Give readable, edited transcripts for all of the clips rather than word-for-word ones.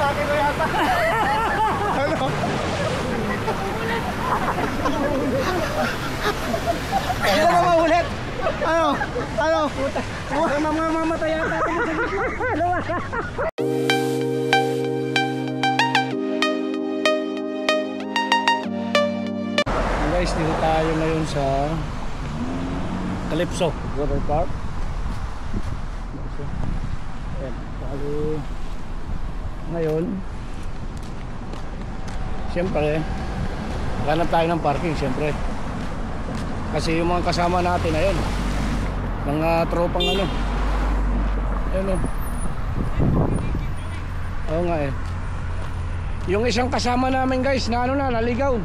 Akin na yata. Ano? Ano na maulit? Ano? Ano? Mamamatay yata ako sa gitna. Guys, dito tayo ngayon sa Calypso Water Park. Ayan, bago ngayon siyempre hanap tayo ng parking siyempre kasi yung mga kasama natin ayun mga tropang ano ayun o oo nga eh yung isang kasama namin guys na ano na naligaw.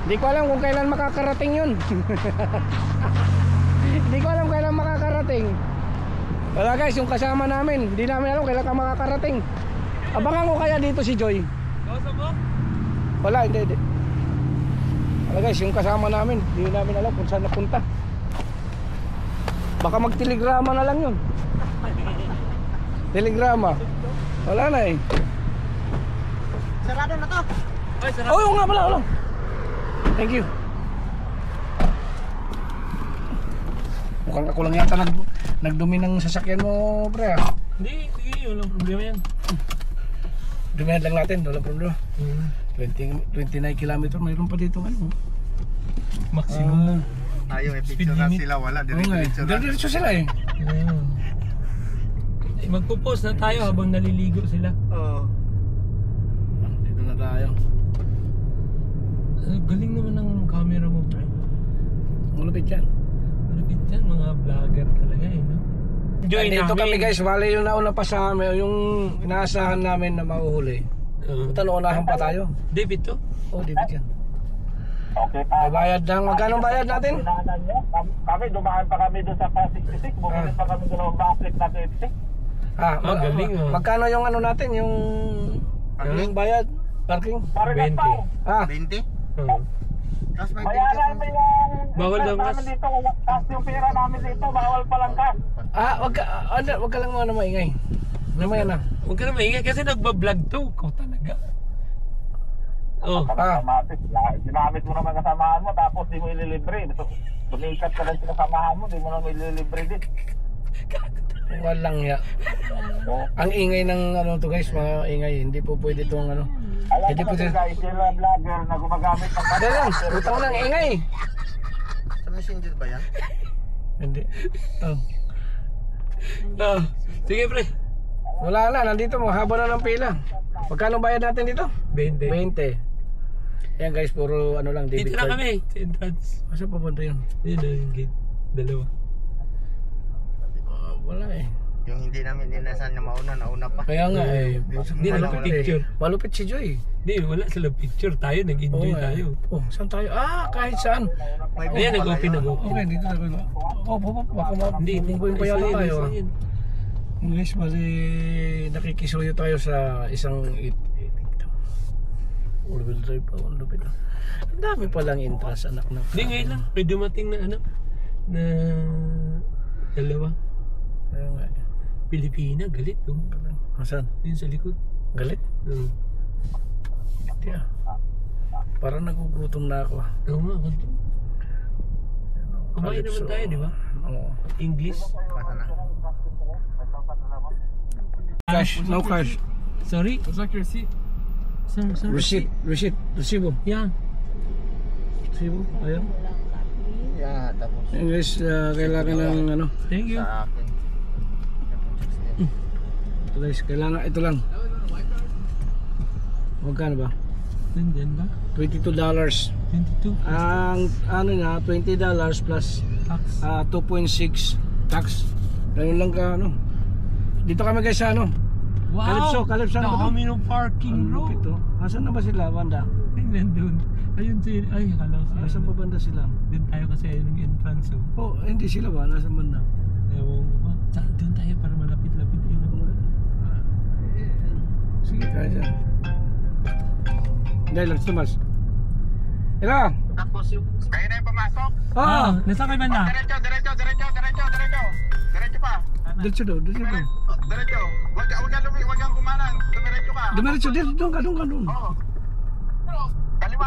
Hindi ko alam kung kailan makakarating yun. Hindi ko alam kailan makakarating. Wala guys, yung kasama namin, hindi namin alam kailan ka makakarating. Abangan ko kaya dito si Joy. Wala, hindi. Wala guys, yung kasama namin, hindi namin alam kung saan napunta. Baka magtelegrama na lang yun. Telegrama. Wala na eh. Sarado na to. Ay, sarado. Oh, nga pala, wala. Thank you. Mukhang ako lang yata nagdumi ng sasakyan mo, pre. Hindi, walang problema yan. Dumihan lang natin, walang problema. 29 kilometer, mayroon pa dito ano. Maximum. Tayo may picture na sila, wala Diretso sila eh. Magpo-post na tayo habang naliligo sila. Oo. Dito na tayo. Galing naman ng camera mo, pre. Malupit yan. Malupit yan, mga vlogger talaga eh, no? Enjoy Dito namin. kami guys, bali yung nauna pa sa amin, yung inaasahan namin na mahuhuli. Unahan pa tayo. David to? Oh, David yan. Okay pa. May bayad lang. Magkano bayad natin? Kami dumaan pa kami doon sa 66, bumili pa kami doon ng backlit na 26. Galing, magkano yung ano natin, yung bayad? Parking? Parigas 20. pa. 20? Tapos may Bayaran mo yung Bawal daw namin gas. dito, tapos yung pera namin dito, bawal palang gas. Wag ka lang mga na maingay. Namaya na. Huwag ka na maingay kasi nagbablog to. Ikaw talaga. Oh. Kamatis, ginamit mo naman kasamahan mo, tapos di mo ililibre. Tumikat ka lang sa kasamahan mo, di mo naman ililibre din. Walang ya. Ang ingay ng ano to guys, mga ingay. Hindi po pwede itong ano. Alam Hindi mo po kasi guys, sila vlogger na gumagamit ng Dali lang, utang lang ingay. Sa messenger ba yan? Hindi. Oh. Sige, pre. Wala na, nandito mo, haba na ng pila. Magkano bayad natin dito? 20. 20. Yan guys, puro ano lang, debit Dito na card. kami. Sa entrance. Asa papunta yun? Yun na yung gate. Dalawa. Wala eh. Yung hindi namin inasan na nauna pa. Kaya nga eh. Hindi na picture. Malupit si Joy. Hindi, wala sila picture. Tayo, nag-enjoy tayo. Oh, saan tayo? Kahit saan. May Ayan, book nag-open pala na yun. go. Okay, dito na kayo. Baka Hindi, mapupungkuin pa yata tayo. Guys, bali nakikisuyo tayo sa isang all-wheel drive pa. Ang lupit. Ang dami palang interest, anak ng. Hindi, ngayon lang. May dumating na ano, na dalawa. Kaya nga eh. Pilipina, galit oh. Asan? Yun sa likod. Galit? Hindi ah. Parang nagugutom na ako ah. Oo nga, ganito. Kumain naman tayo, di ba? Oo. English. Basta na. Cash, no cash. Sorry? What's like your receipt? Receipt, resibo. Yeah. Resibo, ayun. Yeah, tapos Ayun guys, kailangan ng ano. Thank you. sa akin. Ito guys, kailangan, ito lang. Magkano ba? Nandyan ba? $22. 22. Ang ano na, $20 plus Tax. 2.6 tax. Ganun lang ka ano. Dito kami guys sa ano. Wow! Calypso na ba to? Dami ng parking, Ang bro. lupit to. Asan na ba sila, banda? Ay, nandun. Ayun si... Ay, akala ko Asan ba banda sila? Doon tayo kasi ayun yung entrance, oh. Oh, hindi sila ba? Nasa banda? Ewan ko ba? Saan doon tayo para malapit-lapit yun. Sige, kaya dyan. Dahil lang, tumas. Ila! Tapos yung, kayo na yung pumasok. Nasa kay banda? Diretso pa. Diretso daw, diretso daw. diretso. Wag kang kumanan. Dumiretso ka. Dumiretso din, doon ka. Oo. Kaliwa.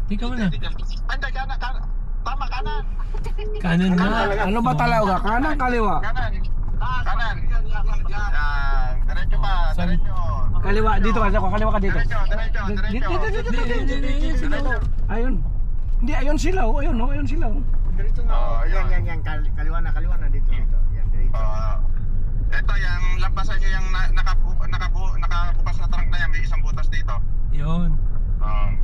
Tika mo na. Hindi, kanan. Tama, kanan. Kanan na. Ano ba talaga? Kanan, kaliwa? Kanan. Yan. Diretso pa. Diretso. Kaliwa, dito ka. Kaliwa ka dito. Diretso. Ayun. Hindi, ayun sila. Ayun sila. Diretso nga. Yan. Kaliwa na dito. Yan, diretso. Ito, yung lampasan nyo yung nakabukas na trunk na yan. May isang butas dito. Yun. Yan.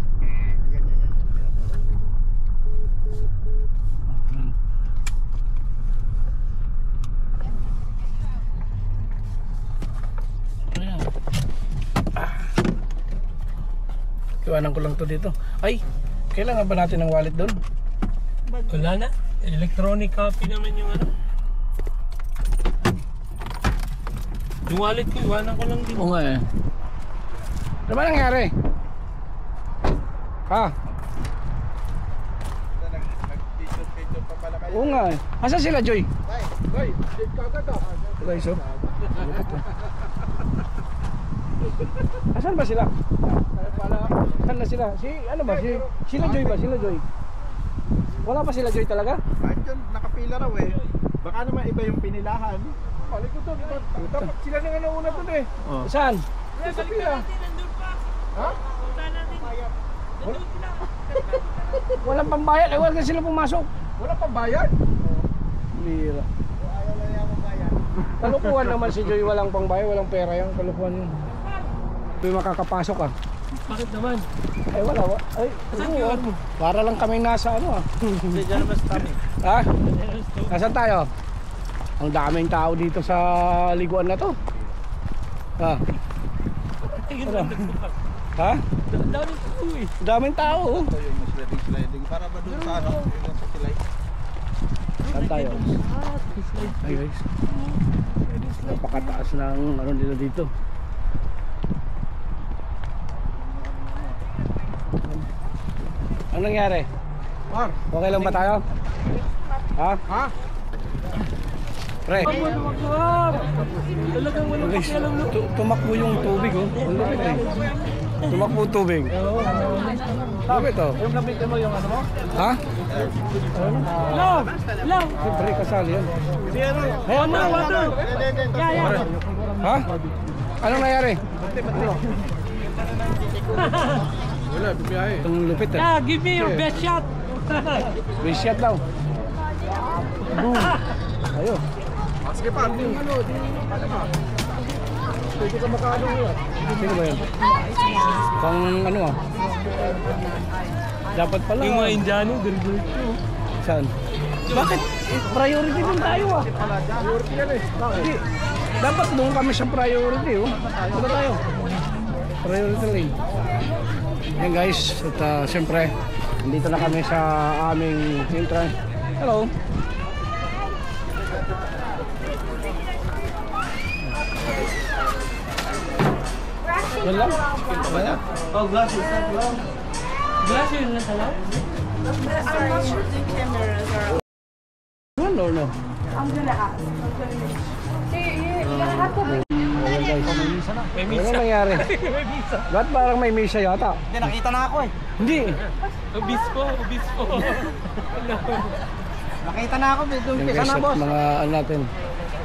Iwanan ko lang to dito. Ay, kailangan ba natin ng wallet doon? Wala na. Electronic copy naman yung ano. Yung wallet ko, iwanan ko lang din. Oo nga eh. Ano ba nangyari? Ha? Nag-t-shirt pa pala kayo. Oo nga eh. Asan sila, Joy? Hoy, dito ka agad ah. Guys, oh. Asan ba sila? Saan na sila? Ano ba? Sila Joy ba? Sila Joy? Wala pa sila Joy talaga? Ayun, nakapila raw eh. Baka naman iba yung pinilahan. Balik ko to, diba? Dapat sila na nga nauna to eh. Oh. Saan? Sa pila. Ha? Walang pambayad. Ay, wala sila pumasok. Wala pang bayad. Lira. Ayaw lang yung bayad. Kalukuhan naman si Joy. Walang pangbayad. Walang pera yan. Kalukuhan yun. Ito'y makakapasok ah. Bakit naman? Ay wala. Ay, oo, para lang kami nasa ano ah. Hindi, dyan naman sa tabi. Ha? Nasaan tayo? Ang daming tao dito sa liguan na to. Ha? Ayun lang nagbukas. Ha? Dami ko eh. Daming tao. Oh. Ito yung sliding. Para ba doon sa ano? Yung sa silay. Saan tayo? Ay guys. Napakataas ng ano nila dito. Anong nangyari? Okay lang ba tayo? Ha? Ha? Pre. Talagang walang Guys, pakialam no. tumakbo yung tubig oh. Ang lupit eh. Tumakbo yung tubig. Lupit oh. Yung nabitin mo yung ano mo? Ha? Lang! Lang! Siyempre kasali yan. Ayan na, water! Ha? Anong nangyari? Wala, bibiyahe. Itong lupit eh. Yeah, give me your best shot! May shot daw. Boom. Ayo. Sige pa, ano? Pwede ka makaano yun. Sino ba yan? Pang ano ah? Dapat pala. Yung mga Indiano, diretso. Saan? Bakit? Priority din tayo ah. Priority yan eh. Hindi. Dapat doon kami sa priority oh. Ano tayo? Priority lane. Yan guys. At siyempre, dito na kami sa aming entrance. Hello. Yan lang? Oh, glasses. Glasses na talaga? I'm not sure the cameras are. Yan or no? I'm gonna ask. You have to be. Ayan guys. May Ano misa. nangyari? May misa. Ba't parang may misa yata? Hindi, nakita na ako eh. Hindi. Obispo. Nakita na ako, doon Yan kisa guys, na at boss. mga ano natin.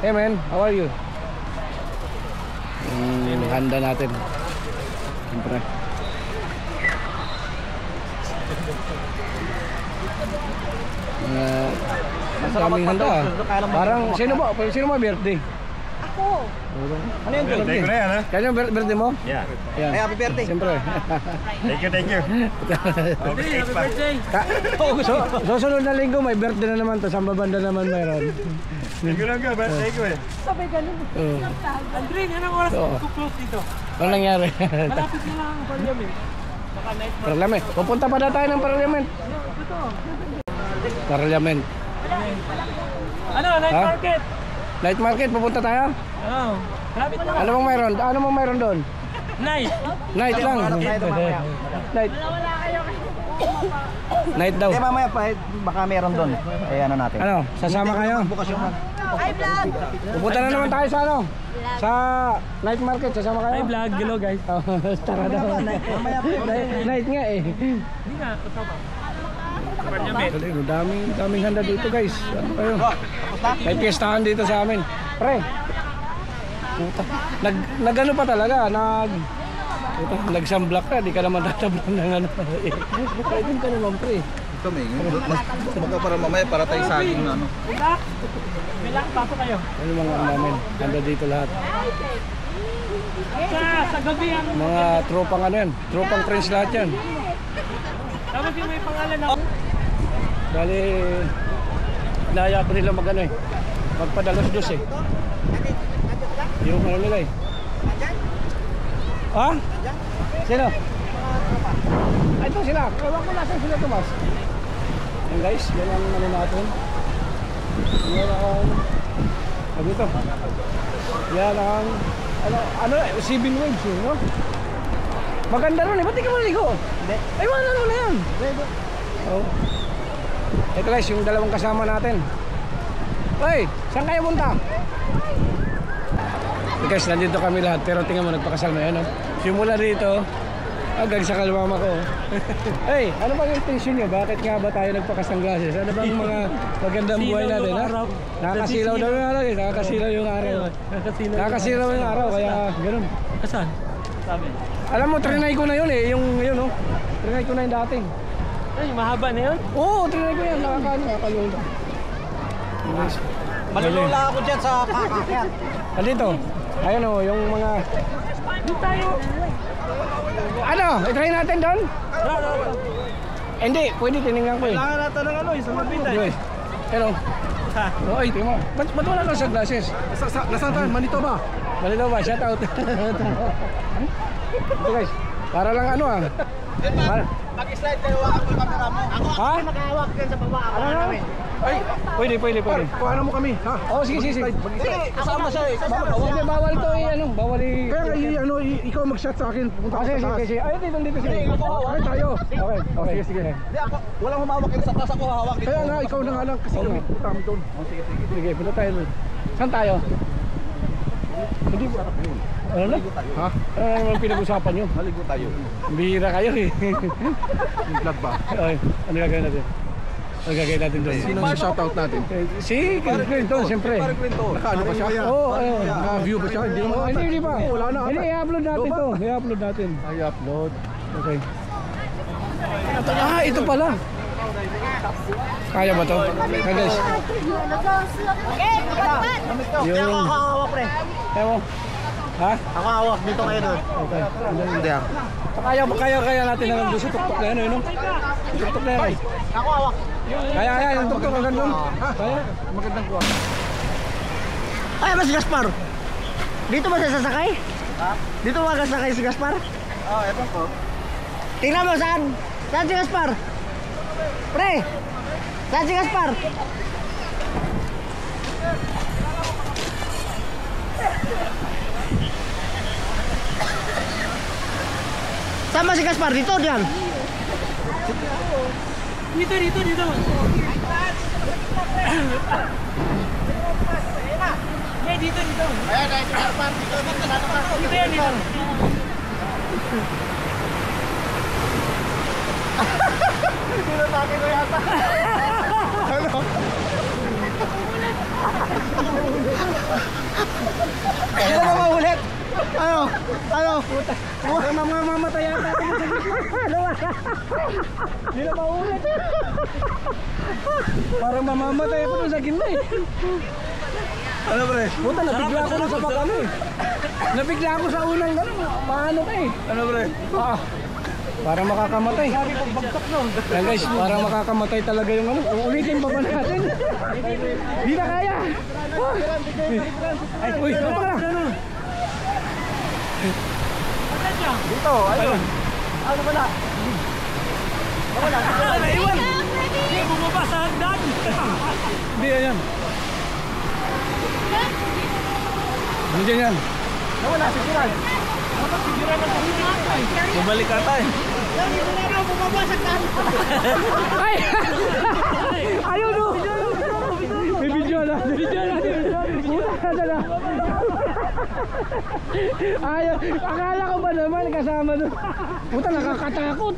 Hey man, how are you? Yung handa natin. Siyempre. Daming handa ah. Parang, sino ba birthday? Ako. Ano yung birthday? na yan ha? Kanya birthday mo? Yeah. Yan. Ay, happy birthday. Siyempre. Thank you. Hey, happy birthday! Susunod na linggo may birthday na naman, tapos ang babanda naman mayroon. Thank you. Birthday ko eh. Sabi ganun. Oo. Andre, anong oras Oo. kuklose dito? Ano nangyari? Malapit na lang ang parliament. Baka night market. Parliament. Pupunta pa na tayo ng Parliament. Parliament. Ano, night Ha? market? Night market, pupunta tayo? Oo. Malapit na. Ano bang mayroon? Ano bang mayroon doon? Night. Night lang. Night. Night daw. Mamaya pa, baka meron doon. Eh ano natin. Ano? Sasama kayo? Bukas yung Hi, vlog! Pupunta na naman tayo sa ano? Sa night market, sasama kayo? Hi vlog, hello guys. Oh, tara daw. Night nga eh. Hindi nga, kasama. Daming handa dito guys. Ano kayo? May piyestahan dito sa amin. Pre. Nag-ano pa talaga, nagsamblak ka, di ka naman tatablan ng ano. Pwede ka naman pre. Kami, kumbaga para mamaya para tayo saging na ano. May lang, pasok kayo. Ano mga ano namin, handa dito lahat. Sa gabi yan. Mga tropang ano yan, tropang friends lahat yan. Tapos yung may pangalan ako. Bali, naya pa nila mag ano eh, magpadalos-dos eh. Yung ano nila eh. Ha? Sino? Ay, ito sila. Ewan ko nasan sila, Tomas. Yan guys, yan ang ano natin. Yan ang sabi ito. Yan ang ano, Seven Waves eh, no? Maganda ron eh, ba't di ka maligo? Hindi. Ay, wala na yan. Oh. Ito guys, yung dalawang kasama natin. Hoy, saan kayo punta? Guys, nandito kami lahat, pero tingnan mo, nagpakasal na yan, no? Simula dito hanggang sa kalmama ko. Hey, ano ba yung tension nyo? Bakit nga ba tayo nagpakasang glasses? Ano bang mga magandang buhay natin, ha? Nakakasilaw daw yung araw eh, nakakasilaw yung araw. Nakakasilaw yung araw, kaya ganun. Asan? Sabi. Alam mo, trinay ko na yun eh, yung yun, no? Trinay ko na yung dating. Ay, mahaba na yun? Oo, trinay ko yan, nakakalula. Malulula ako dyan sa kakakyan. Andito, ayun o, yung mga... Hindi tayo. Ano, itry natin doon? Hindi, pwede, tinignan ko eh. Kailangan natin ng ano, isang mabita Yes. Hello. Oh, ay, tingnan mo. Ba't wala ka sa glasses? Nasaan tayo? Manitoba? Malito ba? Shout out. So guys, para lang ano ah. Mag-slide kayo, hawak mo yung camera mo. Ako Ha? makahawak dyan sa baba. Ano namin? Ay, pwede. Kuhanan mo kami, ha? Oh, sige. Kasama siya eh. Hindi, bawal to ano, bawal i... Kaya ikaw mag-shot sa akin. Pupunta Sige. Ay, dito sige. Ay, tayo. Okay. Sige. Hindi ako, walang humawak yung sa taas ako hawak dito. Kaya nga, ikaw na nga lang kasi kami punta kami doon. Sige, punta tayo doon. Saan tayo? Hindi ba? Ano na? Ha? Ano naman pinag-usapan nyo? Maligo tayo. Bihira kayo eh. Yung vlog ba? Okay, ano gagawin natin? Ano gagawin natin doon? Sino yung shoutout natin? Si Clinton, siyempre. Nakaano ba siya? Oo, Naka-view ba siya? Hindi mo. Hindi pa. Wala na. Hindi, i-upload natin to. I-upload natin. Ay, upload. Okay. Ito pala. Kaya ba to? Kaya guys. Yung... hawak pre. Kaya mo? Ha? Ako hawak dito kayo doon. Okay. Hindi ah. Kaya natin na lang doon sa tuktok na yan, no? Tuktok na yan. Ako hawak. Kaya, yung tuktok hanggang doon. Kaya? Magandang kuha. Ay, ba si Gaspar? Dito ba siya sasakay? Ha? Dito ba sasakay si Gaspar? Oh, eto po. Tingnan mo saan? Saan si Gaspar? Pre! Saan si Gaspar? Saan ba si Gaspar? Dito, diyan. Dito. Dito. Ayan, dito naman. Dito yan, dito. Pinatake ko yata. Ano? Hindi na maulit. Ano? Mamamatay yata. Hindi na maulit. Parang mamamatay ako doon sa gilna eh. Ano pre? Puta, nabigla ako na sa pagano eh. Nabigla ako sa unang gano'n. Paano ka eh? Ano pre? Parang makakamatay. Kaya guys, parang makakamatay talaga yung ano. Uulitin pa ba natin? Hindi na kaya. Ay, uy, ano pa na? Dito, ayun. Ano ba na? Naiwan. Hindi, bumaba sa hagdan. Hindi, ayan. Hindi yan. Nawala, sigiran. Bumalik ka tayo. Ay! Ayaw no! May video na! Dala. Ayaw, akala ko ba naman kasama doon? Puta, nakakatakot.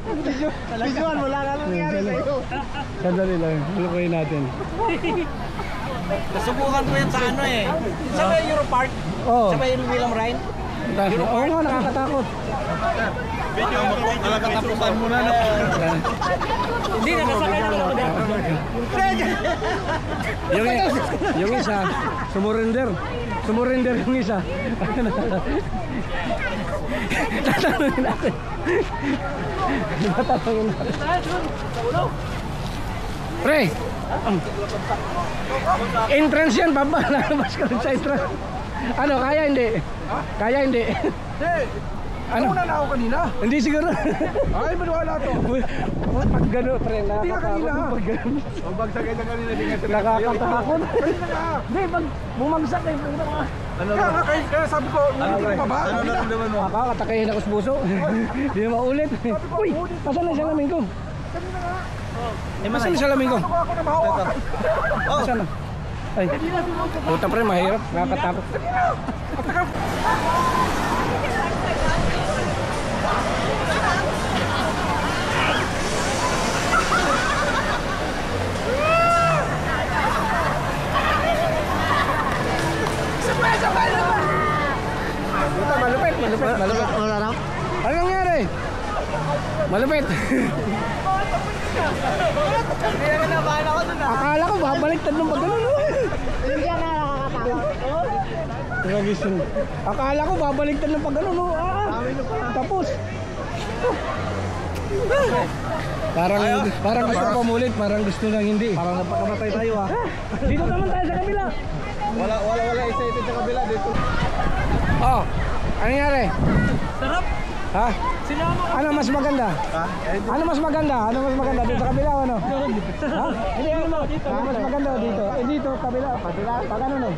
Visual, wala na nangyari sa'yo. Sandali lang, lukuhin natin. Nasubukan ko yan sa ano eh. Sa may Europark, Oo. sa may William Ryan. Oo nga, nakakatakot. Katapusan mo na no. Hindi, nakasakay naman ako dyan. Yung isa, sumurrender. Sumurrender yung isa. Tatanungin natin. Tatanungin natin. Pre! Entrance yan, baba. Lalabas ka rin sa entrance. Ano, kaya hindi? Kaya hindi? Ano? Una na ako kanina. Hindi siguro. Ay, maniwala to. Pag gano'n, pre, Hindi na kanina. Pag gano'n. Ang bagsakay na kanina, di nga sila. Nakakatakot. Kanina nga. Hindi, pag bumagsak eh. Kaya sabi ko, nandito pa ba? Ano naramdaman mo? Nakakatakayin ako sa puso. Hindi na maulit. Uy, asan na yung salamin ko? Asan na yung salamin ko? Ako na mahawakan. Asan na? Ay, puta pre, mahirap. Nakakatakot. Puta, malupit. Wala raw? Ano nangyari? Malupit. Akala ko babaliktad ng pagano'n. Hindi ka na nakakatakot. Gragising. Akala ko babaliktad ng pagano'n. Tapos. Parang gusto pamulit, parang gusto lang hindi. Parang napakamatay tayo ah. Dito naman tayo sa kabila. Wala excited sa kabila dito. Oh, ano nangyari? Sarap. Ha? Ano mas maganda? Ano mas maganda? Ano mas maganda? Dito sa kabila o ano? Ha? Hindi, ano mo? Dito. Ano mas maganda o dito? Eh dito, kabila. Pag ano no?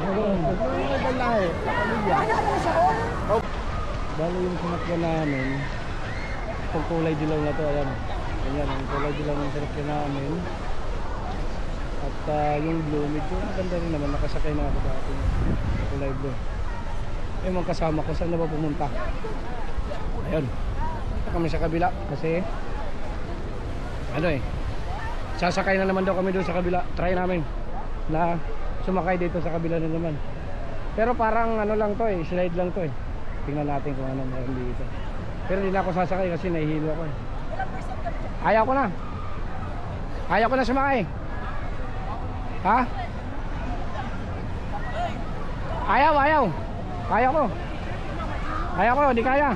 Bali yung sinakyan namin, itong kulay dilaw na to, ayan. Ayan, yung kulay dilaw ng sinakyan namin. At yung blue, medyo maganda rin naman. Nakasakay na ako dati. Kulay blue. Yung mga kasama ko, saan na ba pumunta? Ayun. Ito kami sa kabila kasi ano eh, sasakay na naman daw kami doon sa kabila. Try namin na sumakay dito sa kabila na naman. Pero parang ano lang to eh, slide lang to eh. Tingnan natin kung ano meron dito. Pero hindi na ako sasakay kasi nahihilo ako eh. Ayaw ko na. Ayaw ko na sumakay. Ha? Ayaw. Ayaw ko. Ayaw ko, di kaya.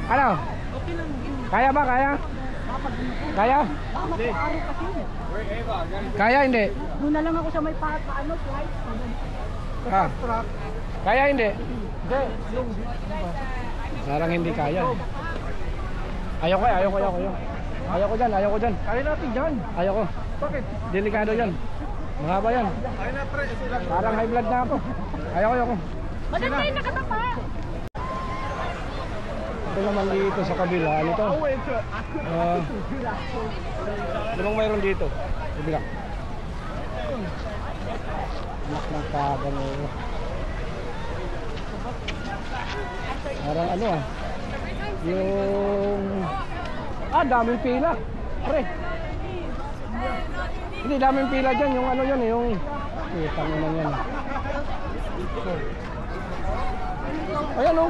Ano? Kaya ba? Kaya? Kaya? Kaya hindi? Doon na lang ako sa may paano, flight. Ha? Kaya hindi? Hindi. Parang hindi kaya. Ayaw ko. Ayaw ko dyan. Kaya natin dyan. Ayaw ko. Bakit? Delikado yan. Mahaba yan. Kaya na pre. Parang high blood na ako. Ayaw ko. Madam kayo nakatapa. Ito naman dito sa kabila. Ano to? Limang mayroon dito. Kabila. Anak ng kagano. Parang ano ah. Yung... daming pila. Pre. Hindi, daming pila dyan. Yung ano yun eh. Yung... Putang ina yan. Ayan o.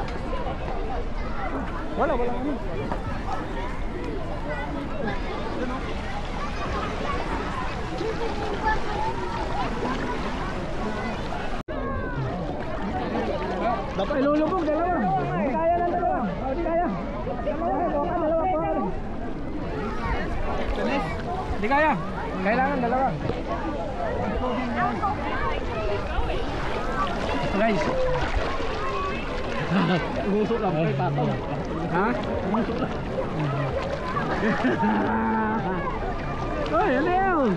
Wala. Dapat ilulubog, dalawa. Hindi kaya ng dalawa. Hindi kaya. Dalawa po. Hindi kaya. Kailangan dalawa. Guys. Gusto lang kay Papa. Ha? Gusto lang. Oy, ano yun?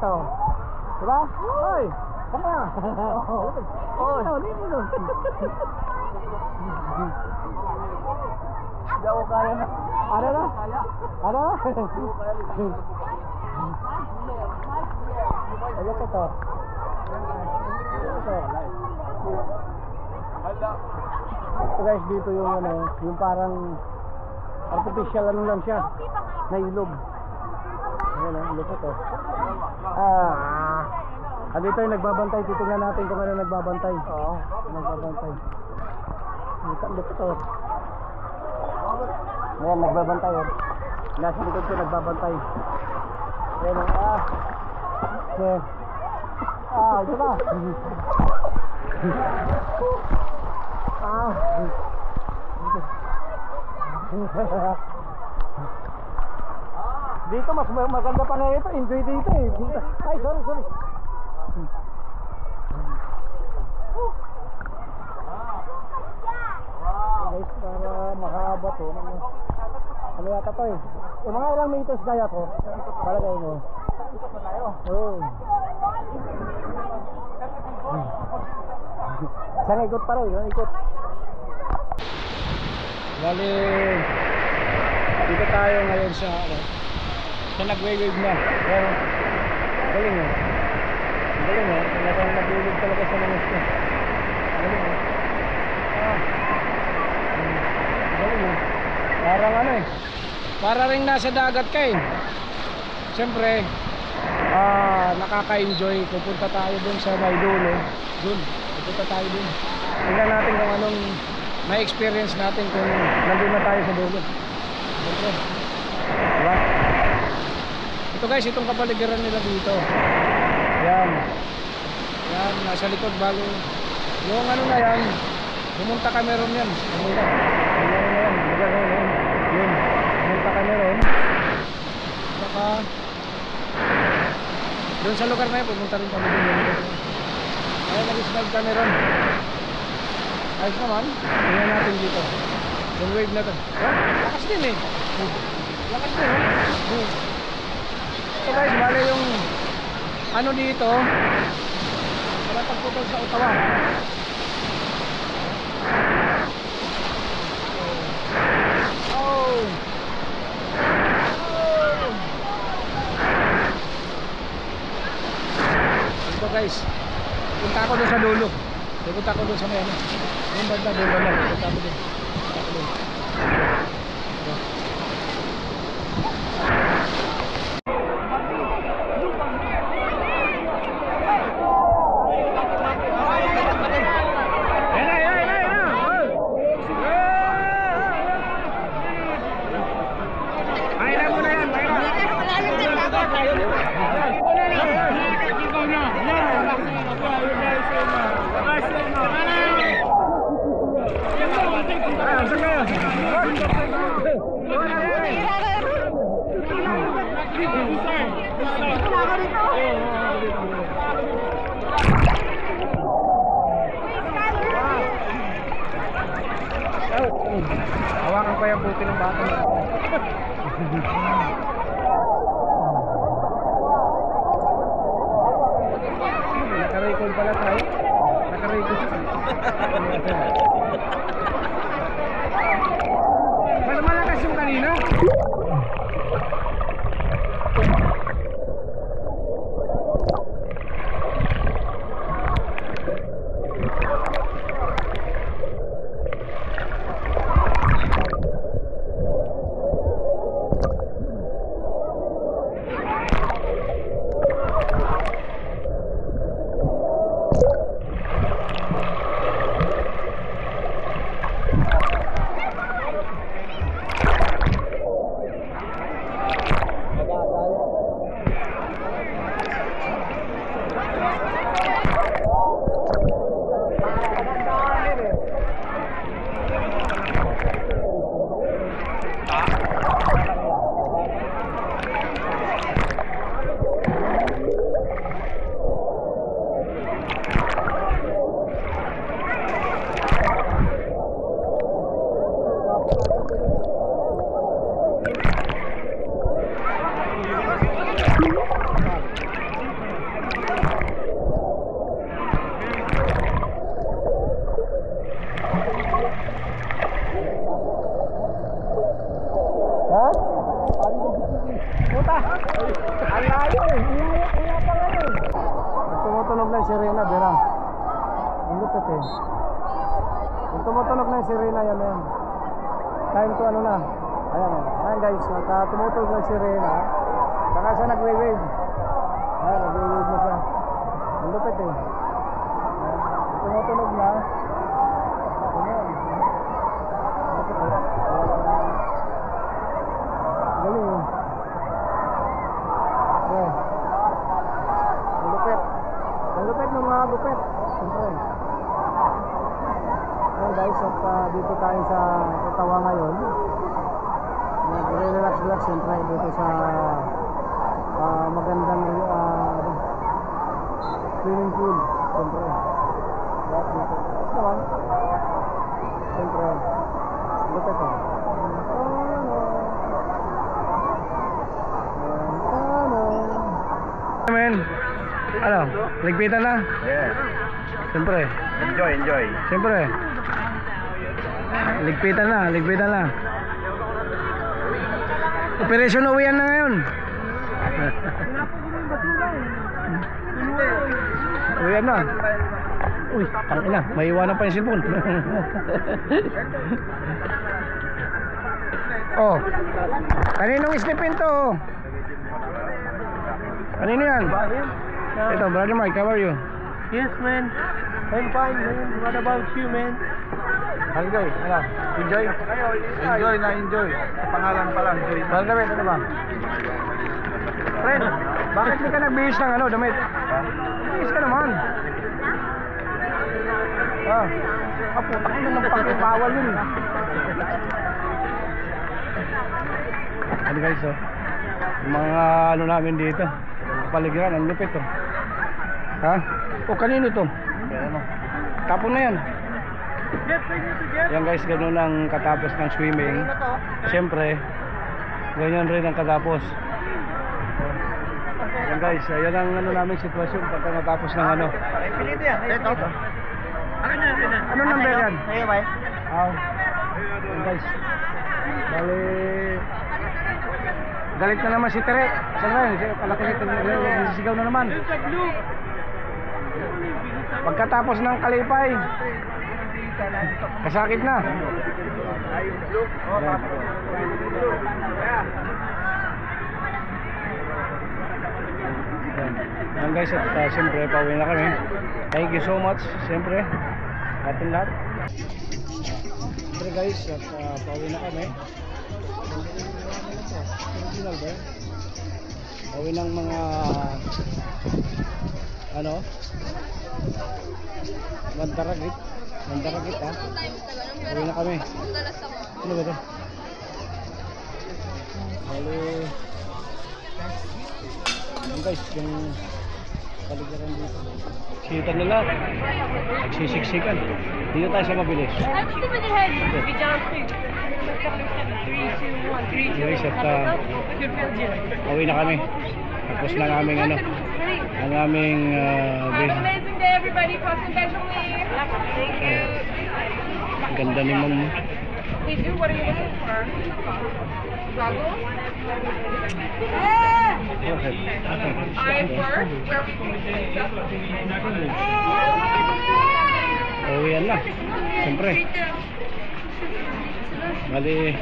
to. Diba? Hoy! Baka! Oh, dito doon. Hindi ako kaya na. Ano na? Ano na? Ano ko to? Ito guys, dito yung ano, yung parang artificial ano lang siya, na ilog. Ayan o, ilog ito. Dito yung nagbabantay, titingnan natin kung ano nagbabantay. Oo, nagbabantay. Ilog ito. Ayan, nagbabantay o. Nasa likod ko nagbabantay. Ayan o, okay. Ito na. Dito mas maganda pa nga ito. Enjoy dito eh. Ay, sorry. Guys, para mahaba to. Ano yata to eh. Mga ilang meters kaya to? Palagay mo. Oo. Isang ikot pa rin, isang ikot. Bali, dito tayo ngayon sa nag-wave na. Pero, galing o. Galing o. Nag-wave talaga sa mga ito. Galing o. Galing o. Parang ano eh. Para rin nasa dagat ka eh. Siyempre, nakaka-enjoy. Pupunta tayo dun sa may dulo. Dun. Pupunta tayo dun. Tingnan natin kung anong may experience natin kung nandun na tayo sa dulo. Siyempre. Diba? Ito guys, itong kapaligiran nila dito. Yan. Yan, nasa likod bago. Yung ano na yan, pumunta ka meron yan. Pumunta. Yan na yan. Yun. Pumunta ka meron. Saka doon sa lugar na yan, pumunta rin kami doon. Ayan, nag-snag kami ron. Ayos naman. Tingnan natin dito. Yung wave na to. Lakas din eh. Lakas din eh. So guys, bale yung ano dito, para pagputol sa Ottawa. Ito guys, punta ako doon sa dulo. Punta ako doon sa may ano. Yung banda doon ba lang. Punta ako doon. Hawakan ko yung puti ng bata na ito. Naka-record pala tayo. Naka-record. Mas malakas yung kanina. sirena, Bera. Ang lupit eh. Kung tumutunog na yung sirena, yan na yan. Time to ano na. Ayan o. Ayan guys, tumutunog na yung sirena. Saka siya nagwe-wave. Ayan, nagwe-wave na siya. Ang lupit eh. Ayan, tumutunog na. Ayan. Ang lupit eh. Galing eh. Ayan. Ang lupit. Ang lupit ng mga gupit. Siyempre. Ayan guys, at dito tayo sa Ottawa ngayon. Nag-relax-relax siyempre dito sa magandang swimming pool. Siyempre. Lahat dito. Naman. Siyempre. Lupit o. Men, ano? Ligpitan na? Yes. Siyempre. Enjoy. Siyempre. Ligpitan na. Operation uwian na ngayon. Uwian na. Uy, tangina, may iwanan pa yung cellphone. Oh. Kaninong snipin to? Kanino yan? Ito, Brother Mike, how are you? Yes, man. I'm fine, man. What about you, man? Enjoy, ano? Enjoy? Enjoy. Sa pangalan pa lang, enjoy. Bal damit, ano ba? Friend, bakit di ka nagbihis ng ano, damit? Bihis ka naman. Putak na ng pagkipawal yun. Ano guys, oh. Mga ano namin dito. Paligiran, ang lupit, oh. Ha? O, kanino to? Tapon na yan. Yan guys, ganun ang katapos ng swimming. Siyempre, ganyan rin ang katapos. Yan guys, yan ang ano namin sitwasyon pagka natapos ng ano. Ano number yan? Yan guys. Bali, galit na naman si Tere. Siyempre, kalaki si Tere, nagsisigaw na naman. Pagkatapos ng kalipay, kasakit na. Yan guys, at siyempre pauwi na kami. Thank you so much siyempre atin lahat. Siyempre guys, at pauwi na kami. Original ba? Pauwi ng mga ano, Mandaragit ha. Pauwi na kami. Ano ba ito? Halo. Yan guys, yung paligiran dito. Sitan nila. Nagsisiksikan. Dito tayo sa mabilis. Guys, at pauwi na kami. Tapos na aming ano, ang aming Amazing day, everybody. Congratulations. Thank you. ang ganda ni Ma'am. Hey, dude, what are you looking for? Goggles? Okay. Eye first. Pauwian na. Siyempre. Bali.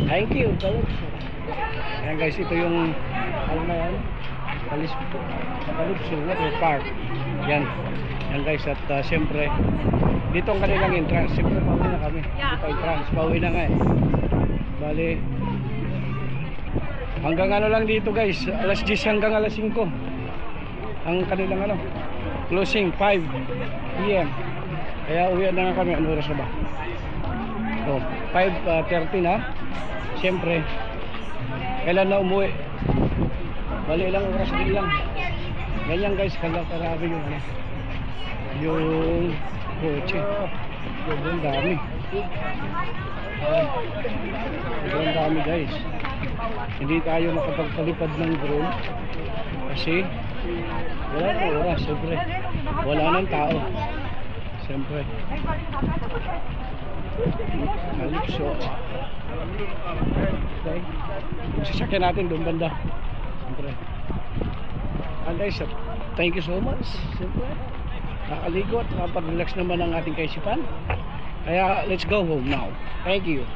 Thank you. Ayan guys, ito yung ano na yan? Calypso Water Park. Yan. Yan guys, at siyempre dito ang kanilang entrance. Siyempre pauwi na kami. Dito entrance. Pauwi na nga eh. Bali. Hanggang ano lang dito guys. Alas 10 hanggang alas 5. Ang kanilang ano. Closing 5 PM. Kaya uwi na nga kami. Ano oras na ba? So, 5:30 na. Siyempre kailan na umuwi? Bali ilang oras din lang. Ganyan guys, karami yung ano, yung kotse. Sobrang dami. Sobrang dami guys. Hindi tayo makapagpalipad ng drone kasi wala na oras. Siyempre wala nang tao. Siyempre Calypso. Okay. Sasakyan natin doon banda. Siyempre guys, thank you so much. Siyempre, nakaligo at nakapag-relax naman ang ating kaisipan. Kaya let's go home now. Thank you.